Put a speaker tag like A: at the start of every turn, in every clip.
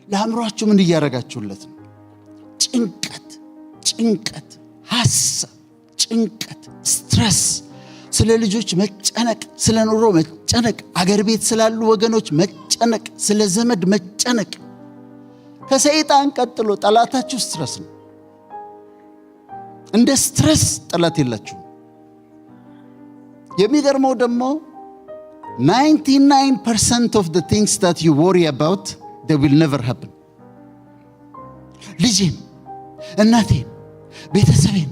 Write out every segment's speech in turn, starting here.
A: ለአእምሮአችሁ ምን እያረጋችሁለት ነው? ጭንቀት፣ ሐሳብ፣ ጭንቀት፣ ስትረስ፣ ስለ ልጆች መጨነቅ፣ ስለ ኑሮ መጨነቅ፣ አገር ቤት ስላሉ ወገኖች መጨነቅ፣ ስለ ዘመድ መጨነቅ። ከሰይጣን ቀጥሎ ጠላታችሁ ስትረስ ነው። እንደ ስትረስ ጠላት የላችሁም። የሚገርመው ደግሞ 99% of the things that you worry about, they will never happen. ልጄን፣ እናቴን፣ ቤተሰቤን፣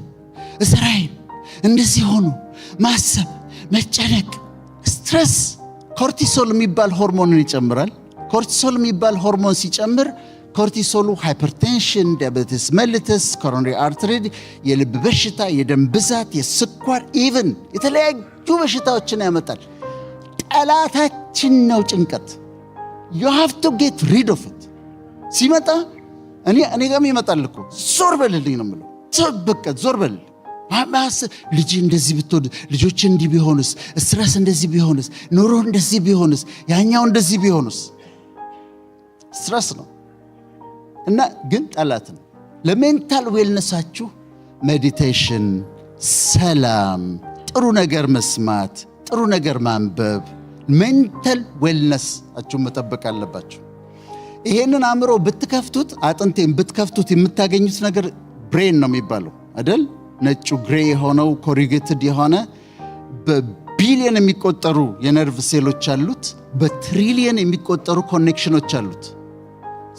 A: እስራኤል እንደዚህ ሆኑ ማሰብ፣ መጨነቅ፣ ስትረስ ኮርቲሶል የሚባል ሆርሞንን ይጨምራል። ኮርቲሶል የሚባል ሆርሞን ሲጨምር ኮርቲሶሉ ሃይፐርቴንሽን፣ ዲያቤቲስ መልሊተስ፣ ኮሮነሪ አርተሪ፣ የልብ በሽታ፣ የደም ብዛት፣ የስኳር፣ ኢቭን የተለያዩ በሽታዎችን ያመጣል። ጠላታችን ነው ጭንቀት። you have to get rid of it። ሲመጣ እኔ ጋርም ይመጣል እኮ ዞር በልልኝ ነው የምለው። በቃ ዞር በልልኝ። ልጅ እንደዚህ ብትወድ፣ ልጆች እንዲህ ቢሆንስ፣ ስትረስ እንደዚህ ቢሆንስ፣ ኑሮ እንደዚህ ቢሆንስ፣ ያኛው እንደዚህ ቢሆንስ። ስትረስ ነው እና ግን ጠላት ነው። ለሜንታል ዌልነሳችሁ ሜዲቴሽን፣ ሰላም፣ ጥሩ ነገር መስማት፣ ጥሩ ነገር ማንበብ፣ ሜንታል ዌልነሳችሁ መጠበቅ አለባችሁ። ይሄንን አእምሮ ብትከፍቱት፣ አጥንቴን ብትከፍቱት የምታገኙት ነገር ብሬን ነው የሚባለው አይደል? ነጩ ግሬ የሆነው ኮሪጌትድ የሆነ በቢሊየን የሚቆጠሩ የነርቭ ሴሎች አሉት። በትሪሊየን የሚቆጠሩ ኮኔክሽኖች አሉት።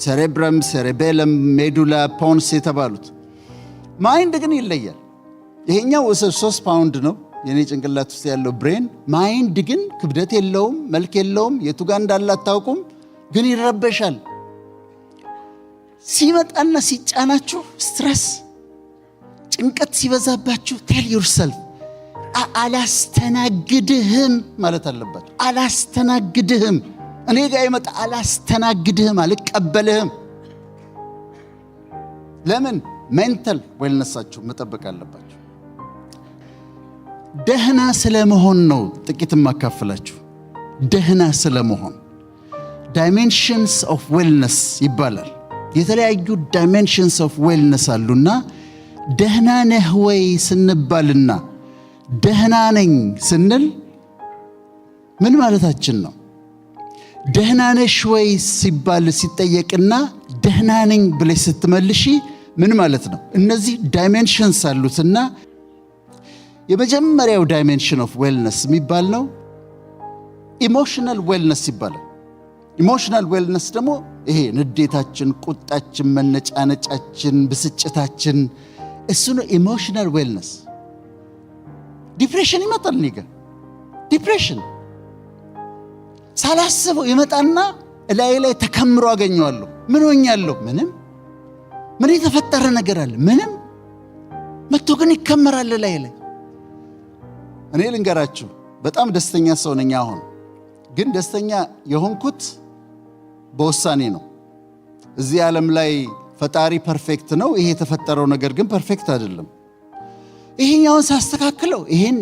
A: ሴሬብረም፣ ሴሬቤለም፣ ሜዱላ፣ ፖንስ የተባሉት። ማይንድ ግን ይለያል። ይሄኛው 3 ፓውንድ ነው የኔ ጭንቅላት ውስጥ ያለው ብሬን። ማይንድ ግን ክብደት የለውም፣ መልክ የለውም፣ የቱ ጋር እንዳለ አታውቁም፣ ግን ይረበሻል። ሲመጣና ሲጫናችሁ ስትረስ፣ ጭንቀት ሲበዛባችሁ ቴል ዩርሰልፍ አላስተናግድህም ማለት አለባችሁ። አላስተናግድህም፣ እኔ ጋር ይመጣ አላስተናግድህም፣ አልቀበልህም። ለምን? ሜንታል ዌልነሳችሁ መጠበቅ አለባችሁ። ደህና ስለመሆን ነው ጥቂት ማካፈላችሁ። ደህና ስለመሆን ዳይሜንሽንስ ኦፍ ዌልነስ ይባላል። የተለያዩ ዳይሜንሽንስ ኦፍ ዌልነስ አሉና ደህና ነህ ወይ ስንባልና ደህና ነኝ ስንል ምን ማለታችን ነው? ደህና ነሽ ወይ ሲባል ሲጠየቅና ደህና ነኝ ብለሽ ስትመልሺ ምን ማለት ነው? እነዚህ ዳይሜንሽንስ አሉትና የመጀመሪያው ዳይሜንሽን ኦፍ ዌልነስ የሚባል ነው ኢሞሽናል ዌልነስ ይባላል። ኢሞሽናል ዌልነስ ደግሞ ይሄ ንዴታችን፣ ቁጣችን፣ መነጫነጫችን፣ ብስጭታችን እሱ ነው ኢሞሽናል ዌልነስ። ዲፕሬሽን ይመጣል። እኔ ጋር ዲፕሬሽን ሳላስበው ይመጣና ላይ ተከምሮ አገኘዋለሁ። ምን ሆኛለሁ? ምንም። ምን የተፈጠረ ነገር አለ? ምንም። መጥቶ ግን ይከመራል ላይ። እኔ ልንገራችሁ በጣም ደስተኛ ሰው ነኝ። አሁን ግን ደስተኛ የሆንኩት በውሳኔ ነው። እዚህ ዓለም ላይ ፈጣሪ ፐርፌክት ነው። ይሄ የተፈጠረው ነገር ግን ፐርፌክት አይደለም። ይሄኛውን ሳስተካክለው ይሄን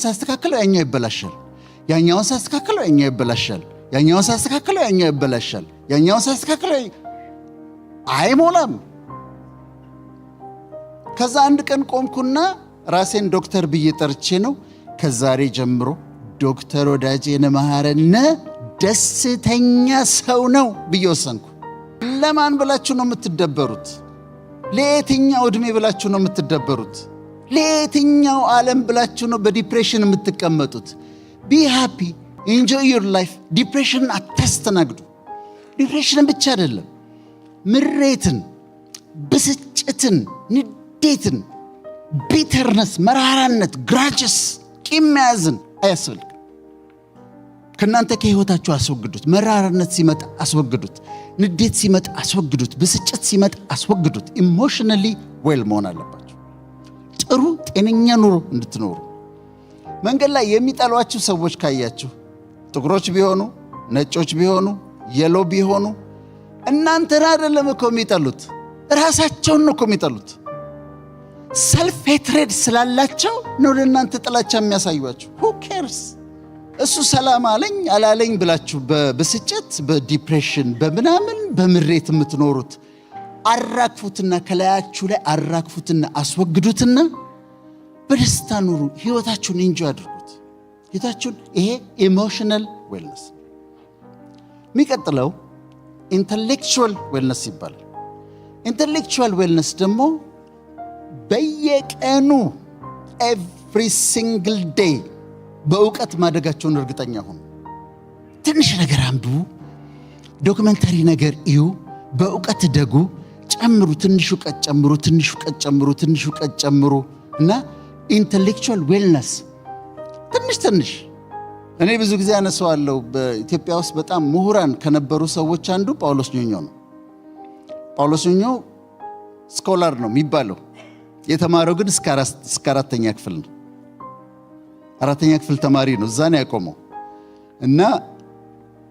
A: ሳስተካክለው ያኛው ይበላሻል። ያኛውን ሳስተካክለው ያኛው ይበላሻል። ያኛውን ሳስተካክለው ያኛው ይበላሻል። ያኛውን ሳስተካክለው አይሞላም። ከዛ አንድ ቀን ቆምኩና ራሴን ዶክተር ብዬ ጠርቼ ነው ከዛሬ ጀምሮ ዶክተር ወዳጄነ መሐረነ ደስተኛ ሰው ነው ብዬ ወሰንኩ። ለማን ብላችሁ ነው የምትደበሩት? ለየትኛው ዕድሜ ብላችሁ ነው የምትደበሩት? ለየትኛው ዓለም ብላችሁ ነው በዲፕሬሽን የምትቀመጡት? ቢ ሃፒ ኢንጆይ ዩር ላይፍ። ዲፕሬሽንን አታስተናግዱ። ዲፕሬሽንን ብቻ አይደለም፣ ምሬትን፣ ብስጭትን፣ ንዴትን፣ ቢተርነስ፣ መራራነት፣ ግራጅስ፣ ቂም መያዝን አያስፈልግም። ከእናንተ ከህይወታችሁ አስወግዱት። መራራነት ሲመጣ አስወግዱት። ንዴት ሲመጣ አስወግዱት። ብስጭት ሲመጣ አስወግዱት። ኢሞሽናሊ ዌል መሆን አለባችሁ፣ ጥሩ ጤነኛ ኑሮ እንድትኖሩ። መንገድ ላይ የሚጠሏችሁ ሰዎች ካያችሁ፣ ጥቁሮች ቢሆኑ፣ ነጮች ቢሆኑ፣ የሎ ቢሆኑ፣ እናንተን አይደለም እኮ የሚጠሉት፣ ራሳቸውን ነው እኮ የሚጠሉት። ሰልፍ ሄትሬድ ስላላቸው ነው ለእናንተ ጥላቻ የሚያሳዩአችሁ። who cares? እሱ ሰላም አለኝ አላለኝ ብላችሁ በብስጭት በዲፕሬሽን በምናምን በምሬት የምትኖሩት አራግፉትና ከላያችሁ ላይ አራግፉትና አስወግዱትና በደስታ ኑሩ። ህይወታችሁን ኢንጆይ አድርጉት። ህይወታችሁን ይሄ ኢሞሽናል ዌልነስ። የሚቀጥለው ኢንተሌክቹዋል ዌልነስ ይባላል። ኢንተሌክቹዋል ዌልነስ ደግሞ በየቀኑ ኤቭሪ ሲንግል ዴይ በእውቀት ማደጋቸውን እርግጠኛ ሁኑ። ትንሽ ነገር አንብቡ፣ ዶክመንተሪ ነገር እዩ፣ በእውቀት ደጉ፣ ጨምሩ፣ ትንሽ እውቀት ጨምሩ፣ ትንሽ እውቀት ጨምሩ፣ ትንሽ እውቀት ጨምሩ እና ኢንተሌክቹዋል ዌልነስ ትንሽ እኔ ብዙ ጊዜ አነሳዋለሁ። በኢትዮጵያ ውስጥ በጣም ምሁራን ከነበሩ ሰዎች አንዱ ጳውሎስ ኞኞ ነው። ጳውሎስ ኞኞ ስኮላር ነው የሚባለው። የተማረው ግን እስከ አራተኛ ክፍል ነው። አራተኛ ክፍል ተማሪ ነው። እዛ ነው ያቆመው እና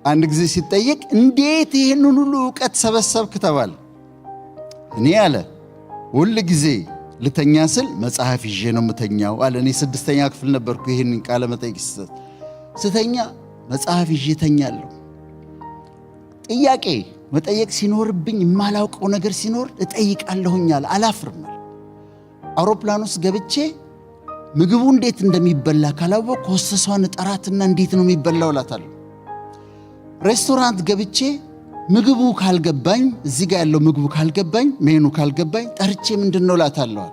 A: አንድ ጊዜ ሲጠየቅ እንዴት ይህንን ሁሉ እውቀት ሰበሰብክ ተባለ። እኔ አለ ሁል ጊዜ ልተኛ ስል መጽሐፍ ይዤ ነው የምተኛው አለ። እኔ 6ኛ ክፍል ነበርኩ። ይህን ቃለ መጠይቅ ስተኛ መጽሐፍ ይዤ ተኛለሁ። ጥያቄ መጠየቅ ሲኖርብኝ የማላውቀው ነገር ሲኖር እጠይቃለሁኛል፣ አላፍርም። አውሮፕላን ውስጥ ገብቼ ምግቡ እንዴት እንደሚበላ ካላወቅኩ ሆስተሷን ጠራትና እንዴት ነው የሚበላው እላታለሁ። ሬስቶራንት ገብቼ ምግቡ ካልገባኝ፣ እዚህ ጋር ያለው ምግቡ ካልገባኝ፣ ሜኑ ካልገባኝ ጠርቼ ምንድነው እላታለሁ።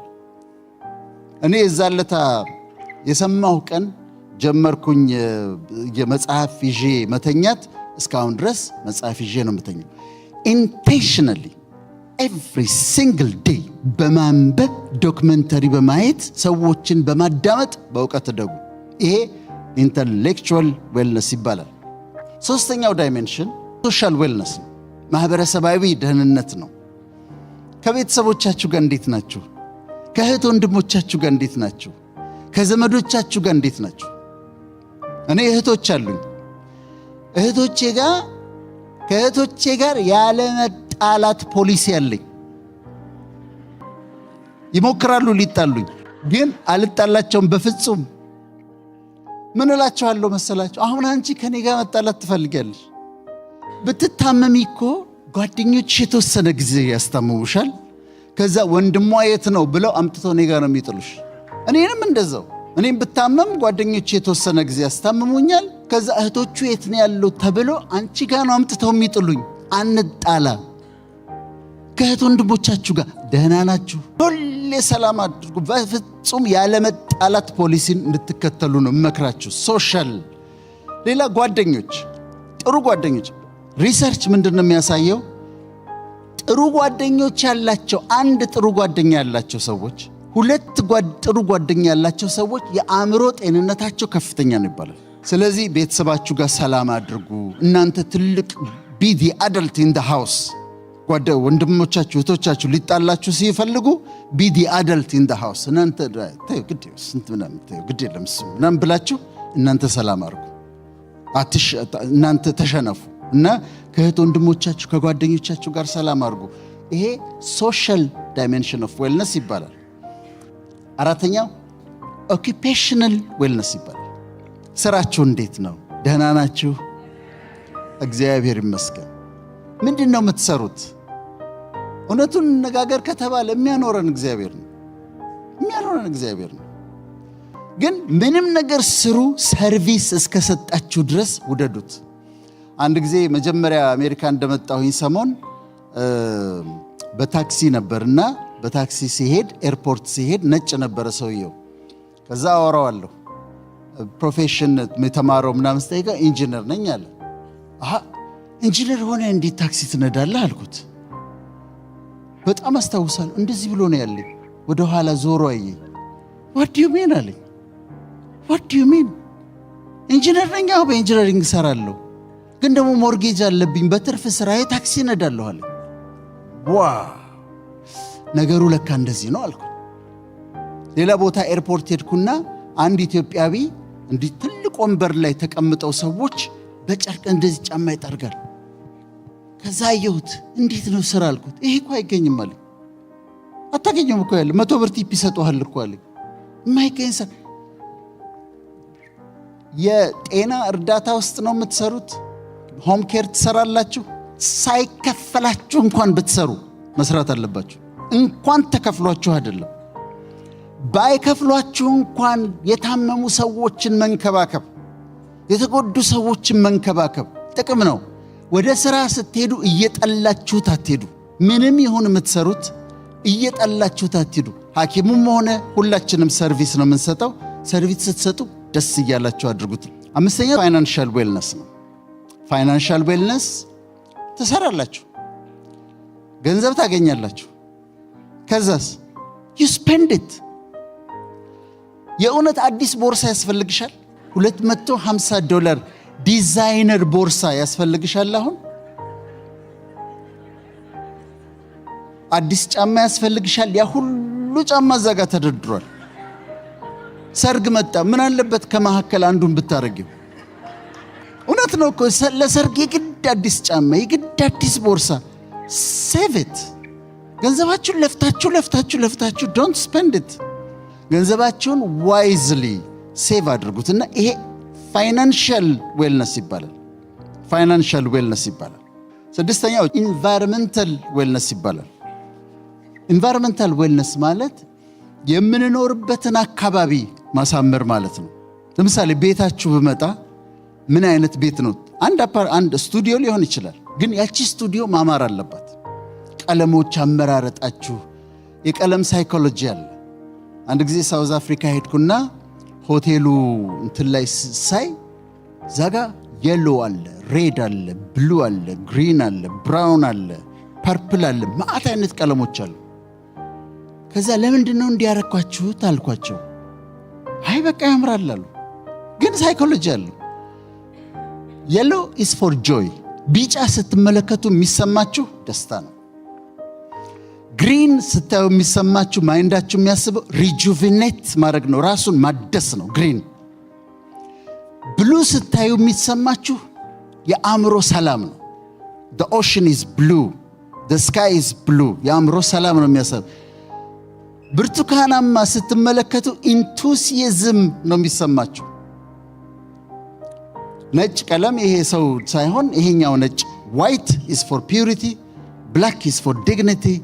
A: እኔ የዛለታ የሰማሁ ቀን ጀመርኩኝ የመጽሐፍ ይዤ መተኛት። እስካሁን ድረስ መጽሐፍ ይዤ ነው የምተኛው። ኢንቴንሽናሊ ኤቭሪ ሲንግል ዴይ በማንበብ ዶክመንተሪ በማየት ሰዎችን በማዳመጥ በእውቀት ደጉ። ይሄ ኢንተሌክቹዋል ዌልነስ ይባላል። ሶስተኛው ዳይሜንሽን ሶሻል ዌልነስ ነው። ማህበረሰባዊ ደህንነት ነው። ከቤተሰቦቻችሁ ጋር እንዴት ናችሁ? ከእህት ወንድሞቻችሁ ጋር እንዴት ናችሁ? ከዘመዶቻችሁ ጋር እንዴት ናችሁ? እኔ እህቶች አሉኝ። ከእህቶቼ ጋር ያለ መጣላት ፖሊሲ አለኝ። ይሞክራሉ ሊጣሉኝ፣ ግን አልጣላቸውም በፍጹም። ምን እላቸዋለሁ መሰላቸው? አሁን አንቺ ከኔ ጋር መጣላት ትፈልጊያለሽ? ብትታመሚ እኮ ጓደኞችሽ የተወሰነ ጊዜ ያስታምሙሻል። ከዛ ወንድሟ የት ነው ብለው አምጥተው እኔ ጋር ነው የሚጥሉሽ። እኔንም እንደዛው። እኔም ብታመም ጓደኞች የተወሰነ ጊዜ ያስታምሙኛል። ከዛ እህቶቹ የት ነው ያለው ተብሎ አንቺ ጋር ነው አምጥተው የሚጥሉኝ። አንጣላ። ከእህት ወንድሞቻችሁ ጋር ደህና ናችሁ? ሁሌ ሰላም አድርጉ። በፍጹም ያለ መጣላት ፖሊሲን እንድትከተሉ ነው እመክራችሁ። ሶሻል ሌላ ጓደኞች፣ ጥሩ ጓደኞች። ሪሰርች ምንድን ነው የሚያሳየው? ጥሩ ጓደኞች ያላቸው፣ አንድ ጥሩ ጓደኛ ያላቸው ሰዎች፣ ሁለት ጥሩ ጓደኛ ያላቸው ሰዎች የአእምሮ ጤንነታቸው ከፍተኛ ነው ይባላል። ስለዚህ ቤተሰባችሁ ጋር ሰላም አድርጉ። እናንተ ትልቅ ቢዲ አደልት ኢን ዘ ሃውስ። ወንድሞቻችሁ እህቶቻችሁ ሊጣላችሁ ሲፈልጉ ቢዲ አደልት ኢን ዘ ሃውስ። እናንተ ታዩ ግድ የለም ምናምን ብላችሁ እናንተ ሰላም አድርጉ። እናንተ ተሸነፉ እና ከእህት ወንድሞቻችሁ ከጓደኞቻችሁ ጋር ሰላም አድርጉ። ይሄ ሶሻል ዳይሜንሽን ኦፍ ዌልነስ ይባላል። አራተኛው ኦኪፔሽናል ዌልነስ ይባላል። ስራችሁ እንዴት ነው? ደህና ናችሁ? እግዚአብሔር ይመስገን። ምንድን ነው የምትሰሩት? እውነቱን ነጋገር ከተባለ የሚያኖረን እግዚአብሔር ነው። ግን ምንም ነገር ስሩ፣ ሰርቪስ እስከሰጣችሁ ድረስ ውደዱት። አንድ ጊዜ መጀመሪያ አሜሪካ እንደመጣሁኝ ሰሞን በታክሲ ነበርና በታክሲ ሲሄድ ኤርፖርት ሲሄድ ነጭ ነበረ ሰውየው። ከዛ አወራዋለሁ። ፕሮፌሽን የተማረው ምናምን ስጠይቀ ኢንጂነር ነኝ አለ። ኢንጂነር ሆነ እንዴት ታክሲ ትነዳለህ አልኩት። በጣም አስታውሳለሁ። እንደዚህ ብሎ ነው ያለኝ። ወደ ኋላ ዞሮ አየኝ። what do you mean አለኝ። what do you mean? ኢንጂነር ነኝ። አዎ በኢንጂነሪንግ እሰራለሁ፣ ግን ደግሞ ሞርጌጅ አለብኝ። በትርፍ ስራዬ ታክሲ እነዳለሁ አለኝ። ነገሩ ለካ እንደዚህ ነው አልኩ። ሌላ ቦታ ኤርፖርት ሄድኩና አንድ ኢትዮጵያዊ እንዲህ ትልቅ ወንበር ላይ ተቀምጠው ሰዎች በጨርቅ እንደዚህ ጫማ ይጠርጋል። ከዛ አየሁት። እንዴት ነው ስራ አልኩት። ይሄ እኮ አይገኝም አለኝ። አታገኘውም እኮ ያለ 100 ብር ቲፕ ይሰጡሃል እኮ አለኝ። የማይገኝ ስራ። የጤና እርዳታ ውስጥ ነው የምትሰሩት፣ ሆም ኬር ትሰራላችሁ፣ ሳይከፈላችሁ እንኳን ብትሰሩ መስራት አለባችሁ። እንኳን ተከፍሏችሁ አይደለም፣ ባይከፍሏችሁ እንኳን የታመሙ ሰዎችን መንከባከብ፣ የተጎዱ ሰዎችን መንከባከብ ጥቅም ነው። ወደ ሥራ ስትሄዱ እየጠላችሁት አትሄዱ። ምንም ይሁን የምትሰሩት እየጠላችሁት አትሄዱ። ሐኪሙም ሆነ ሁላችንም ሰርቪስ ነው የምንሰጠው። ሰርቪስ ስትሰጡ ደስ እያላችሁ አድርጉት። አምስተኛው ፋይናንሻል ዌልነስ ነው። ፋይናንሻል ዌልነስ ትሰራላችሁ፣ ገንዘብ ታገኛላችሁ። ከዛስ you spend it። የእውነት አዲስ ቦርሳ ያስፈልግሻል? $250 ዲዛይነር ቦርሳ ያስፈልግሻል? አሁን አዲስ ጫማ ያስፈልግሻል? ያ ሁሉ ጫማ እዛ ጋር ተደርድሯል። ሰርግ መጣ፣ ምን አለበት ከመካከል አንዱን ብታረጊው? እውነት ነው እኮ ለሰርግ የግድ አዲስ ጫማ፣ የግድ አዲስ ቦርሳ። ሴቭ ኢት። ገንዘባችሁን ለፍታችሁ ዶንት ስፔንድ ኢት። ገንዘባችሁን ዋይዝሊ ሴቭ አድርጉትና ይሄ ፋይናንሻል ዌልነስ ይባላል። ፋይናንሻል ዌልነስ ይባላል። ስድስተኛው ኢንቫይሮንመንታል ዌልነስ ይባላል። ኢንቫይሮንመንታል ዌልነስ ማለት የምንኖርበትን አካባቢ ማሳመር ማለት ነው። ለምሳሌ ቤታችሁ ብመጣ ምን አይነት ቤት ነው? አንድ ስቱዲዮ ሊሆን ይችላል፣ ግን ያቺ ስቱዲዮ ማማር አለባት። ቀለሞች አመራረጣችሁ፣ የቀለም ሳይኮሎጂ አለ። አንድ ጊዜ ሳውዝ አፍሪካ ሄድኩና ሆቴሉ እንትን ላይ ሳይ ዛጋ የሎ አለ፣ ሬድ አለ፣ ብሉ አለ፣ ግሪን አለ፣ ብራውን አለ፣ ፐርፕል አለ፣ ማአት አይነት ቀለሞች አሉ። ከዛ ለምንድን ነው እንዲያረኳችሁት አልኳቸው። አይ በቃ ያምራል አሉ። ግን ሳይኮሎጂ አለ። የሎ ኢስ ፎር ጆይ፣ ቢጫ ስትመለከቱ የሚሰማችሁ ደስታ ነው። ግሪን ስታዩ የሚሰማችሁ ማይንዳችሁ የሚያስበው ሪጁቪኔት ማድረግ ነው፣ ራሱን ማደስ ነው ግሪን። ብሉ ስታዩ የሚሰማችሁ የአእምሮ ሰላም ነው። the ocean is blue, the sky is blue፣ የአእምሮ ሰላም ነው የሚያሰብ። ብርቱካናማ ስትመለከቱ ኢንቱሲዝም ነው የሚሰማችሁ። ነጭ ቀለም ይሄ ሰው ሳይሆን ይሄኛው ነጭ፣ white is for purity, black is for dignity,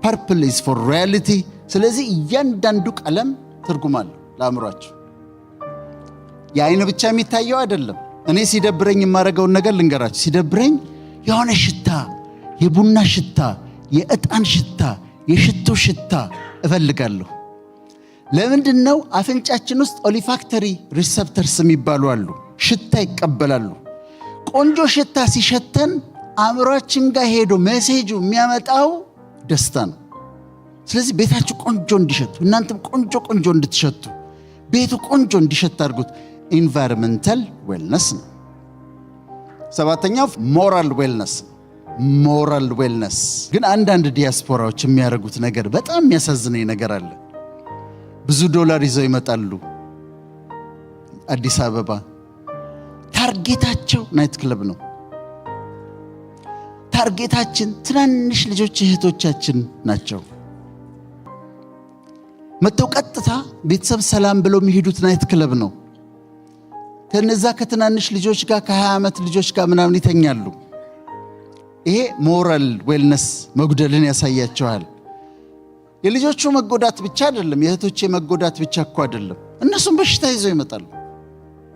A: purple is for reality። ስለዚህ እያንዳንዱ ቀለም ትርጉም አለው ለአእምሯችሁ። የአይን ብቻ የሚታየው አይደለም። እኔ ሲደብረኝ የማደርገውን ነገር ልንገራችሁ። ሲደብረኝ የሆነ ሽታ፣ የቡና ሽታ፣ የዕጣን ሽታ፣ የሽቶ ሽታ እፈልጋለሁ። ለምንድን ነው? አፍንጫችን ውስጥ ኦሊፋክተሪ ሪሰፕተርስ የሚባሉ አሉ፣ ሽታ ይቀበላሉ። ቆንጆ ሽታ ሲሸተን አእምሯችን ጋር ሄዶ ሜሴጁ የሚያመጣው ደስታ ነው። ስለዚህ ቤታችሁ ቆንጆ እንዲሸቱ፣ እናንተም ቆንጆ እንድትሸቱ፣ ቤቱ ቆንጆ እንዲሸት አድርጉት። ኢንቫይሮንመንታል ዌልነስ ነው። ሰባተኛው ሞራል ዌልነስ። ሞራል ዌልነስ ግን አንዳንድ ዲያስፖራዎች የሚያደርጉት ነገር በጣም የሚያሳዝነኝ ነገር አለ። ብዙ ዶላር ይዘው ይመጣሉ አዲስ አበባ። ታርጌታቸው ናይት ክለብ ነው። ታርጌታችን ትናንሽ ልጆች እህቶቻችን ናቸው። መተው ቀጥታ ቤተሰብ ሰላም ብለው የሚሄዱት ናይት ክለብ ነው። ከነዛ ከትናንሽ ልጆች ጋር ከ20 ዓመት ልጆች ጋር ምናምን ይተኛሉ። ይሄ ሞራል ዌልነስ መጉደልን ያሳያቸዋል። የልጆቹ መጎዳት ብቻ አይደለም፣ የእህቶቼ መጎዳት ብቻ እኮ አይደለም። እነሱም በሽታ ይዘው ይመጣሉ፣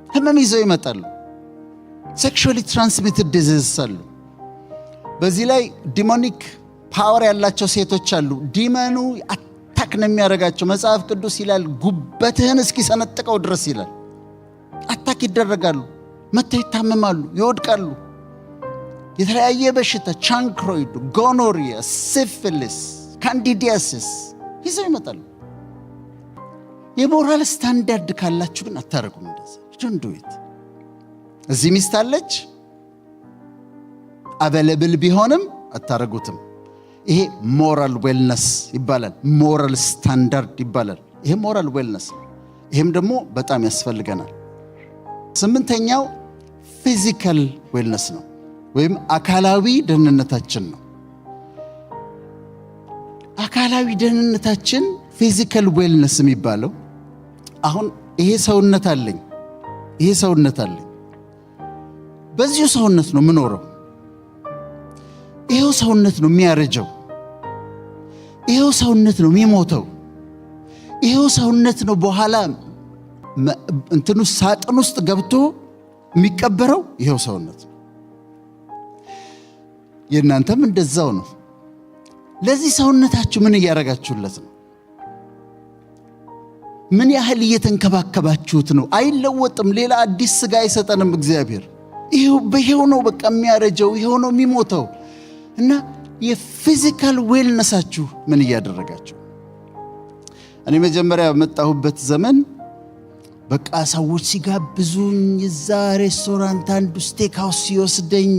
A: ህመም ይዘው ይመጣሉ። ሴክሹዋሊ ትራንስሚትድ ዲዚዝስ አሉ። በዚህ ላይ ዲሞኒክ ፓወር ያላቸው ሴቶች አሉ። ዲመኑ አታክ ነው የሚያደርጋቸው። መጽሐፍ ቅዱስ ይላል ጉበትህን እስኪሰነጥቀው ድረስ ይላል። አታክ ይደረጋሉ፣ መተው ይታመማሉ፣ ይወድቃሉ። የተለያየ በሽታ ቻንክሮይድ፣ ጎኖሪያ፣ ሲፊሊስ፣ ካንዲዲያሲስ ይዘው ይመጣሉ። የሞራል ስታንዳርድ ካላችሁ ግን አታረጉም እንደዛ። ዶንት ዱ ኢት። እዚህ ሚስት አለች አቬለብል ቢሆንም አታረጉትም። ይሄ ሞራል ዌልነስ ይባላል። ሞራል ስታንዳርድ ይባላል። ይሄ ሞራል ዌልነስ፣ ይሄም ደግሞ በጣም ያስፈልገናል። ስምንተኛው ፊዚካል ዌልነስ ነው፣ ወይም አካላዊ ደህንነታችን ነው። አካላዊ ደህንነታችን ፊዚካል ዌልነስ የሚባለው አሁን ይሄ ሰውነት አለኝ፣ ይሄ ሰውነት አለኝ። በዚሁ ሰውነት ነው የምኖረው። ይሄው ሰውነት ነው የሚያረጀው። ይሄው ሰውነት ነው የሚሞተው። ይሄው ሰውነት ነው በኋላ እንትኑ ሳጥን ውስጥ ገብቶ የሚቀበረው። ይሄው ሰውነት ነው። የእናንተም እንደዛው ነው። ለዚህ ሰውነታችሁ ምን እያደረጋችሁለት ነው? ምን ያህል እየተንከባከባችሁት ነው? አይለወጥም። ሌላ አዲስ ስጋ አይሰጠንም እግዚአብሔር። ይሄው ነው በቃ የሚያረጀው፣ ይሄው ነው የሚሞተው። እና የፊዚካል ዌልነሳችሁ ምን እያደረጋችሁ? እኔ መጀመሪያ በመጣሁበት ዘመን በቃ ሰዎች ሲጋብዙኝ እዛ ሬስቶራንት አንዱ ስቴክ ሃውስ ሲወስደኝ፣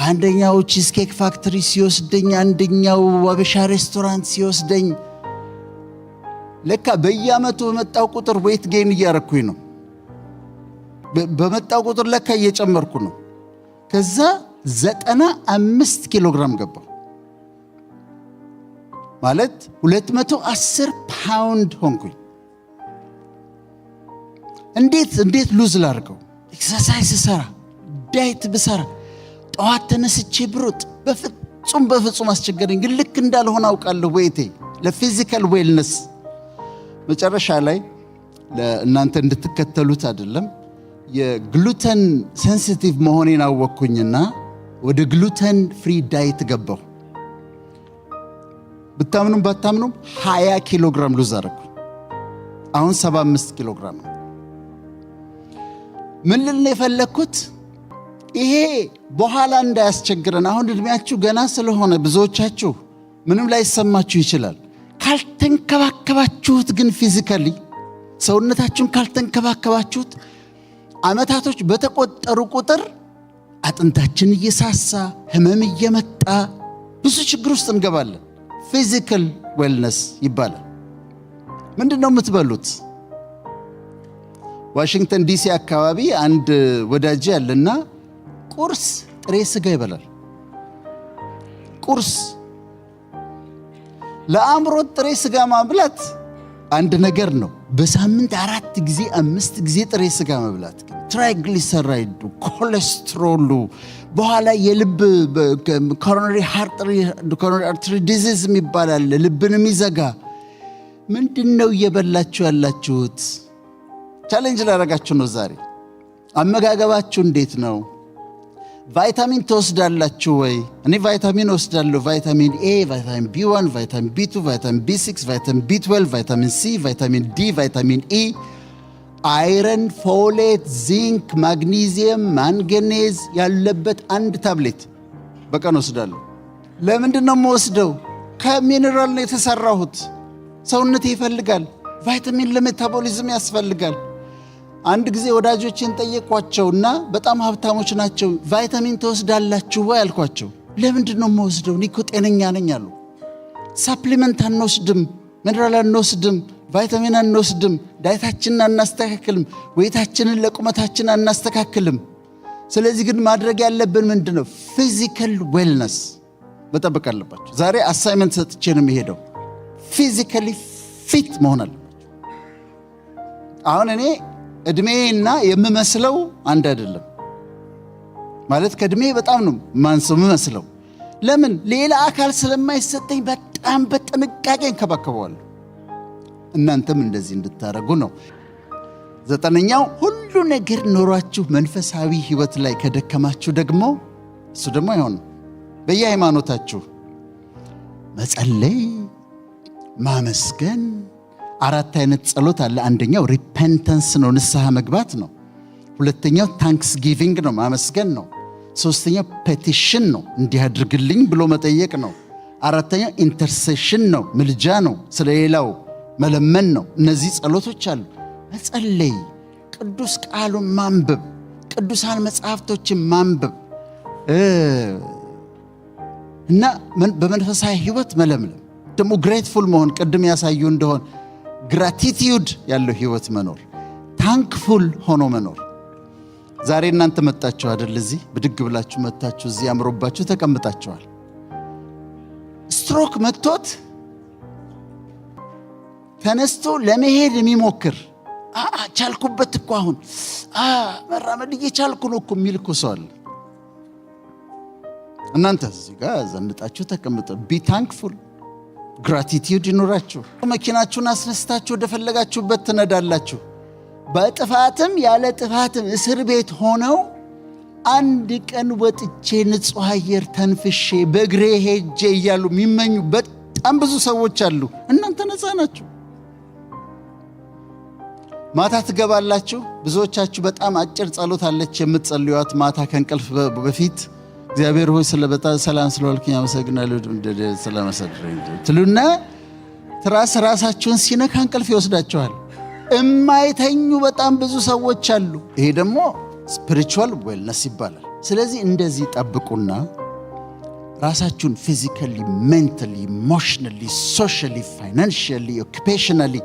A: አንደኛው ቺዝ ኬክ ፋክተሪ ሲወስደኝ፣ አንደኛው አበሻ ሬስቶራንት ሲወስደኝ፣ ለካ በየአመቱ በመጣው ቁጥር ዌት ጌን እያረኩኝ ነው። በመጣው ቁጥር ለካ እየጨመርኩ ነው። ከዛ 95 ኪሎ ግራም ገባሁ። ማለት 210 ፓውንድ ሆንኩኝ። እንዴት ሉዝ ላድርገው? ኤክሰርሳይዝ ሰራ፣ ዳይት ብሰራ፣ ጠዋት ተነስቼ ብሮጥ፣ በፍጹም አስቸገረኝ። ግን ልክ እንዳልሆነ አውቃለሁ። ወይቴ ለፊዚካል ዌልነስ መጨረሻ ላይ ለእናንተ እንድትከተሉት አይደለም፣ የግሉተን ሴንሲቲቭ መሆኔን አወቅኩኝና ወደ ግሉተን ፍሪ ዳይት ገባሁ። ብታምኑም ባታምኑም 20 ኪሎ ግራም ሉዝ አደረኩ። አሁን 75 ኪሎ ግራም ነው። ምን ልል የፈለኩት ይሄ በኋላ እንዳያስቸግረን። አሁን እድሜያችሁ ገና ስለሆነ ብዙዎቻችሁ ምንም ላይሰማችሁ ይችላል። ካልተንከባከባችሁት ግን ፊዚካሊ ሰውነታችሁን ካልተንከባከባችሁት አመታቶች በተቆጠሩ ቁጥር አጥንታችን እየሳሳ ህመም እየመጣ ብዙ ችግር ውስጥ እንገባለን። ፊዚካል ዌልነስ ይባላል። ምንድነው የምትበሉት? ዋሽንግተን ዲሲ አካባቢ አንድ ወዳጅ ያለና ቁርስ ጥሬ ስጋ ይበላል። ቁርስ ለአእምሮ ጥሬ ስጋ ማብላት አንድ ነገር ነው። በሳምንት 4 ጊዜ 5 ጊዜ ጥሬ ስጋ መብላት ግን ትራይግሊሰራይዱ፣ ኮሌስትሮሉ፣ በኋላ የልብ ኮሮነሪ አርተሪ ዲዚዝ የሚባላል ልብን የሚዘጋ ምንድነው እየበላችሁ ያላችሁት? ቻሌንጅ ላደርጋችሁ ነው ዛሬ። አመጋገባችሁ እንዴት ነው? ቫይታሚን ትወስዳላችሁ ወይ? እኔ ቫይታሚን ወስዳለሁ። ቫይታሚን ኤ፣ ቫይታሚን ቢ1፣ ቫይታሚን ቢ2፣ ቫይታሚን ቢ6፣ ቫይታሚን ቢ12፣ ቫይታሚን ሲ፣ ቫይታሚን ዲ፣ ቫይታሚን ኢ፣ አይረን፣ ፎሌት፣ ዚንክ፣ ማግኒዚየም፣ ማንገኔዝ ያለበት አንድ ታብሌት በቀን ወስዳለሁ። ለምንድን ነው የምወስደው? ከሚነራል ነው የተሰራሁት። ሰውነቴ ይፈልጋል። ቫይታሚን ለሜታቦሊዝም ያስፈልጋል። አንድ ጊዜ ወዳጆችን ጠየቅኳቸውና በጣም ሀብታሞች ናቸው። ቫይታሚን ተወስዳላችሁ ወይ አልኳቸው። ለምንድን ነው የምወስደው? እኔ እኮ ጤነኛ ነኝ አሉ። ሳፕሊመንት አንወስድም፣ ሚነራል አንወስድም፣ ቫይታሚን አንወስድም፣ ዳይታችንን አናስተካክልም፣ ወይታችንን ለቁመታችን አናስተካክልም። ስለዚህ ግን ማድረግ ያለብን ምንድን ነው? ፊዚካል ዌልነስ መጠበቅ አለባቸው። ዛሬ አሳይመንት ሰጥቼ ነው የሚሄደው። ፊዚካሊ ፊት መሆን አለባቸው። አሁን እኔ እድሜና የምመስለው አንድ አይደለም። ማለት ከእድሜ በጣም ነው ማንሰው የምመስለው። ለምን? ሌላ አካል ስለማይሰጠኝ በጣም በጥንቃቄ እንከባከበዋለሁ። እናንተም እንደዚህ እንድታረጉ ነው። 9ኛው ሁሉ ነገር ኖሯችሁ መንፈሳዊ ህይወት ላይ ከደከማችሁ ደግሞ እሱ ደግሞ አይሆንም። በየሃይማኖታችሁ መጸለይ፣ ማመስገን 4 አይነት ጸሎት አለ። አንደኛው ሪፔንተንስ ነው፣ ንስሐ መግባት ነው። ሁለተኛው ታንክስ ጊቪንግ ነው፣ ማመስገን ነው። ሶስተኛው ፔቲሽን ነው፣ እንዲህ አድርግልኝ ብሎ መጠየቅ ነው። አራተኛው ኢንተርሴሽን ነው፣ ምልጃ ነው፣ ስለሌላው መለመን ነው። እነዚህ ጸሎቶች አሉ። መጸለይ፣ ቅዱስ ቃሉን ማንበብ፣ ቅዱሳን መጽሐፍቶችን ማንበብ እና በመንፈሳዊ ህይወት መለምለም፣ ደግሞ ግሬትፉል መሆን፣ ቅድም ያሳዩ እንደሆን ግራቲቲዩድ ያለው ህይወት መኖር፣ ታንክፉል ሆኖ መኖር። ዛሬ እናንተ መጣችሁ አይደል? እዚህ ብድግ ብላችሁ መጣችሁ፣ እዚህ አምሮባችሁ ተቀምጣችኋል። ስትሮክ መጥቶት ተነስቶ ለመሄድ የሚሞክር ቻልኩበት እኮ አሁን መራመድ እየቻልኩ ነው እኮ የሚል እኮ ሰው አለ። እናንተ እዚህ ጋር ዘንጣችሁ ተቀምጡ። ቢ ታንክፉል፣ ግራቲቲዩድ ይኖራችሁ። መኪናችሁን አስነስታችሁ ወደፈለጋችሁበት ትነዳላችሁ። በጥፋትም ያለ ጥፋትም እስር ቤት ሆነው አንድ ቀን ወጥቼ ንጹህ አየር ተንፍሼ በእግሬ ሄጄ እያሉ የሚመኙ በጣም ብዙ ሰዎች አሉ። እናንተ ነፃ ናችሁ። ማታ ትገባላችሁ። ብዙዎቻችሁ በጣም አጭር ጸሎት አለች የምትጸልዩት ማታ ከእንቅልፍ በፊት እግዚአብሔር ሆይ ስለበጣም ሰላም ስለዋልከኝ አመሰግናለሁ ስለመሰድረኝ ትሉና ራሳችሁን ሲነካ እንቅልፍ ይወስዳችኋል። የማይተኙ በጣም ብዙ ሰዎች አሉ። ይሄ ደግሞ ስፒሪቹዋል ዌልነስ ይባላል። ስለዚህ እንደዚህ ጠብቁና ራሳችሁን ፊዚካሊ፣ ሜንታሊ፣ ኢሞሽናሊ፣ ሶሻሊ፣ ፋይናንሻሊ፣ ኦኩፔሽናሊ፣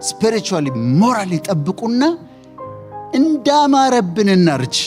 A: ስፒሪቹዋሊ፣ ሞራሊ ጠብቁና እንዳማረብን እናርጅ።